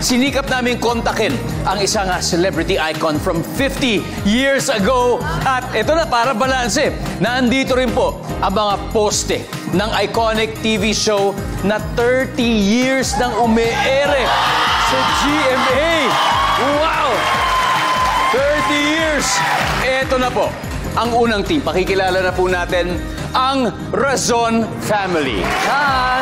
sinikap namin kontakin ang isang celebrity icon from 50 years ago. At ito na, para balanse, nandito rin po ang mga poste ng iconic TV show na 30 years nang umeere sa GMA. Wow! 30 years! Ito na po, ang unang team. Pakikilala na po natin ang Razon Family. Hi!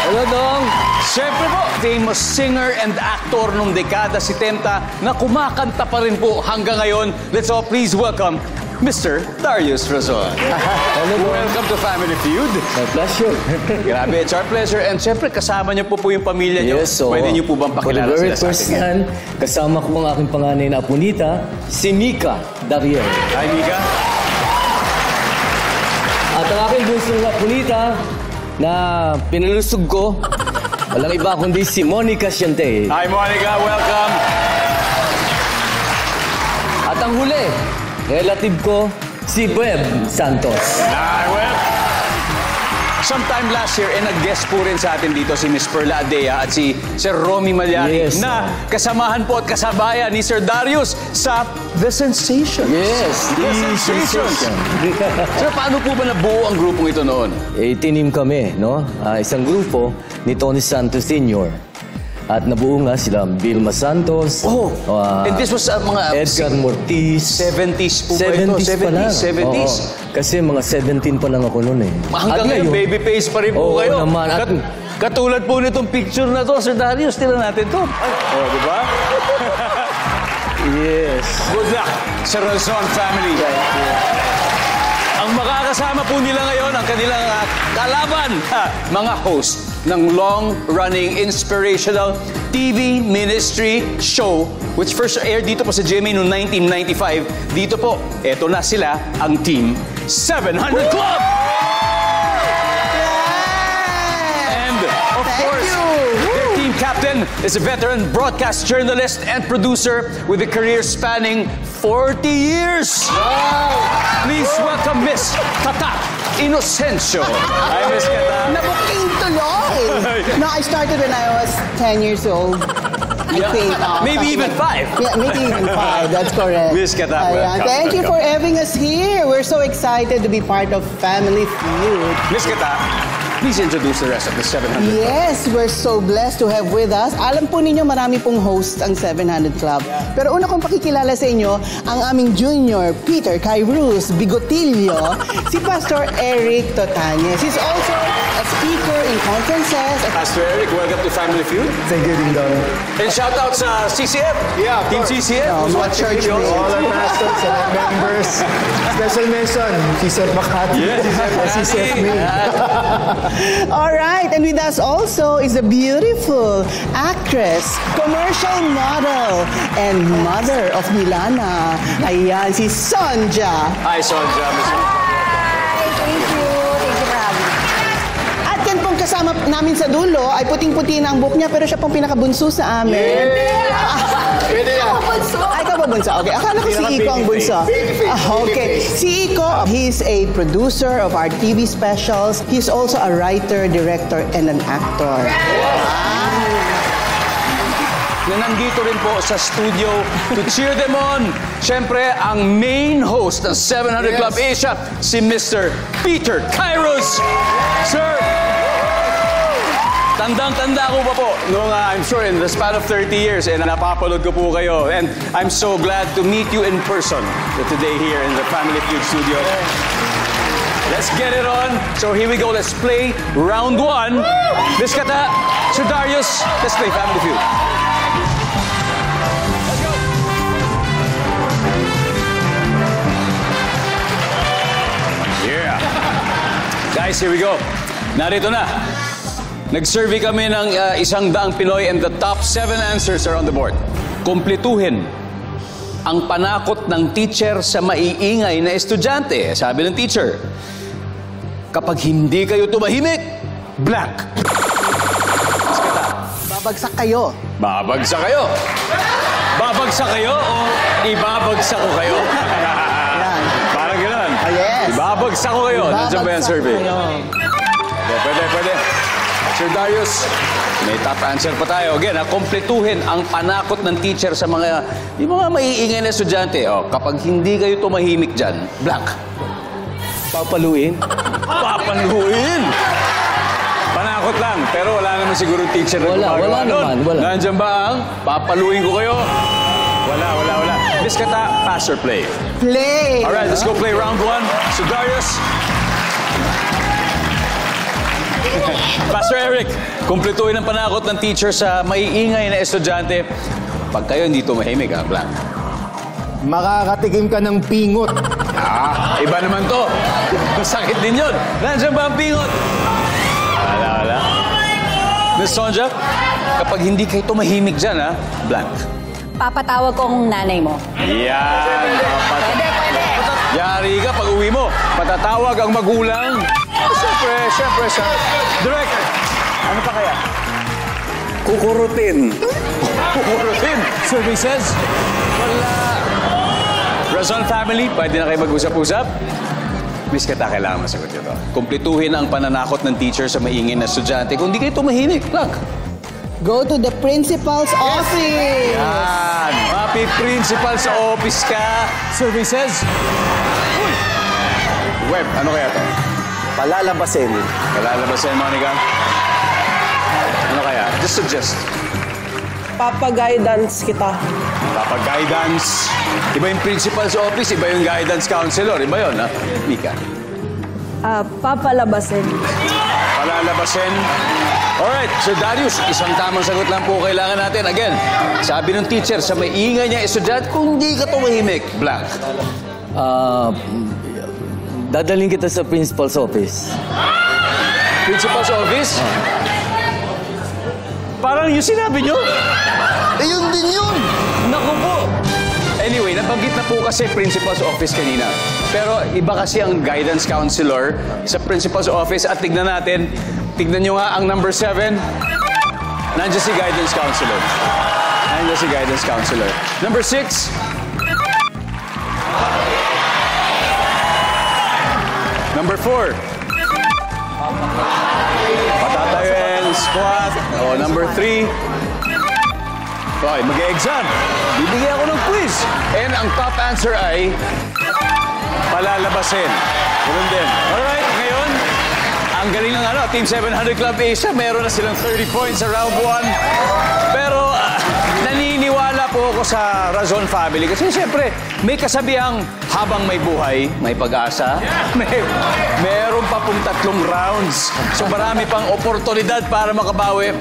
Hello, Dong! Siyempre po, famous singer and actor nung dekada 70 na kumakanta pa rin po hanggang ngayon. Let's all please welcome Mr. Darius Razon. Hello, welcome to Family Feud. My pleasure. Grabe, it's our pleasure. And siyempre, kasama niyo po yung pamilya niyo. Yes, so, pwede niyo po bang pakilala for the very sila first sa atin? kasama ko ang aking panganay na apunita, si Mika Dariel. Hi, Mika. At ang aking bunsong apunita na pinalusog ko, walang iba kundi si Monica Siente. Hi, Monica. Welcome. At ang huli, relative ko, si Web Santos. Hi, Web. Sometime last year, nag-guest po rin sa atin dito si Miss Perla Adea at si Sir Romy Malyari na kasamahan po at kasabayan ni Sir Darius sa The Sensations. Yes, The Sensations. So, paano po ba nabuo ang grupong ito noon? Tinim kami, no? Isang grupo ni Tony Santos Sr. At nabuo nga sila Vilma Santos. Oh, and this was mga Edgar Mortiz. 70s po ba ito? 70s pa lang. 70s. Kasi mga 17 pa lang ako noon eh. Hanggang ngayon, baby face pa rin po kayo. Naman. Katulad po nitong picture na to, Sir Darius, tila natin to. Oh, di ba? Yes. Good luck sa Razon Family. Ang makakasama po nila ngayon, ang kanilang kalaban, mga host ng long-running inspirational TV ministry show which first aired dito po sa GMA noong 1995. Dito po, eto na sila, ang Team 700 Club! And of course, their team captain is a veteran broadcast journalist and producer with a career spanning 40 years. Please welcome Miss Tata Inocencio. Hi, Miss Tata. Nabuking tuloy. No, I started when I was 10 years old. I think. Maybe even 5. Yeah, maybe even 5. That's correct. Miss Tata, welcome. Thank you for having us here. We're so excited to be part of Family Feud. Miss Tata, please introduce the rest of the 700 Club. Yes, we're so blessed to have with us. Alam po ninyo, marami pong host ang 700 Club. Pero una kong pakikilala sa inyo, ang aming junior, Peter Kairos Bigotillo, si Pastor Eric Totanes. He's also a speaker in conferences. Pastor Eric, welcome to Family Feud. Thank you, Ding Dong. And shout out sa CCF. Yeah, Team CCF. Who's what watching church the show. name? All our pastors, select members. Special mention, CCF Makati. Yes, CCF Main. All right, and with us also is a beautiful actress, commercial model, and mother of Milana. Ayan, si Sonja. Hi, Sonja. Miss Sonja. Hi, thank you. Thank you for having me. At yan pong kasama namin sa dulo, ay puting-puti na ang buhok niya, pero siya pong pinakabunso sa amin. Pwede yan. Ay, ikaw ba bunso? Okay, akala ko si Iko ang bunso. Okay, si Iko, he's a producer of our TV specials. He's also a writer, director, and an actor. Na nandito rin po sa studio to cheer them on. Siyempre, ang main host ng 700 Club Asia, si Mr. Peter Kairos. Sir, tandang-tanda ko pa po noong I'm sure in the span of 30 years and napapanood ko po kayo. And I'm so glad to meet you in person today here in the Family Feud studio. Let's get it on. So here we go. Let's play round 1. Miss Kata, Sir Darius, let's play Family Feud. Yeah. Guys, here we go. Narito na. Nag-survey kami ng 100 Pinoy and the top 7 answers are on the board. Kumpletuhin ang panakot ng teacher sa maiingay na estudyante. Sabi ng teacher, kapag hindi kayo tumahimik, blank. Babagsak kayo. Babagsak kayo. Babagsak kayo o ibabagsak ko kayo? Yan. Parang gano'n. Yes. Ibabagsak ko kayo. Nandiyan ba yung survey? kayo. Pwede. Sir Darius, may top answer pa tayo. Again, kumpletuhin ang panakot ng teacher sa yung mga maiingay na estudyante. Kapag hindi kayo tumahimik dyan, blank. Papaluin. Papaluin! Panakot lang, pero wala naman siguro teacher na Wala gumagawa nun. naman, wala. Nandiyan ba ang papaluin ko kayo? Wala. Miss Kata, pass or play? Play! Alright, let's go play round 1. So Darius. Pastor Eric, kumpletuhin ang panakot ng teacher sa maiingay na estudyante. Pag kayo hindi tumahimik, blank. Makakatikim ka ng pingot. Iba naman to. Masakit din yun. Nandiyan ba ang pingot? Wala. Miss Sonja, kapag hindi kayo tumahimik dyan, blank. Papatawag ko ang nanay mo. Yan. Pwede. Yari ka pag uwi mo. Patatawag ang magulang. Siyempre. Direk, ano pa kaya? Kukurutin. Kukurutin. Services? Wala. Razon family, pwede na kayo mag-usap-usap? Miss Kata, kailangan masagot ito. Kumpletuhin ang pananakot ng teacher sa maingay na estudyante. Kung di kayo tumahimik, blank. Go to the principal's office! Yan. Happy principal sa office ka. Services? Uy. Web, ano kaya to? Palalabasin. Palalabasin, Monica? Ano kaya? Just suggest. Papa-guidance kita. Guidance. Iba yung principal sa office, iba yung guidance counselor. Iba yun, Mika? Papalabasin. Palalabasin. Alright, Sir Darius, isang tamang sagot lang po kailangan natin. Again, sabi ng teacher, sa maingay niya estudyante, kung di ka tumahimik, blank. Dadaling kita sa principal's office. Principal's office? Parang yung sinabi nyo. Yun din yun! Naku po! Anyway, nabanggit na po kasi principal's office kanina. Pero iba kasi ang guidance counselor sa principal's office. At tignan nyo nga ang number 7. Nandiyan si guidance counselor. Number 6. Number 4. Patatayuin, squat. Number 3. Okay, mag-exam. Bibigyan ako ng quiz. And ang top answer ay palalabasin. Ganun din. Alright, ngayon, ang galing ng Team 700 Club Asia, meron na silang 30 points sa round 1. Pero naniniwala po ako sa Razon family kasi siyempre, may kasabihang habang may buhay, may pag-asa. Meron pa pong 3 rounds. So marami pang oportunidad para makabawi.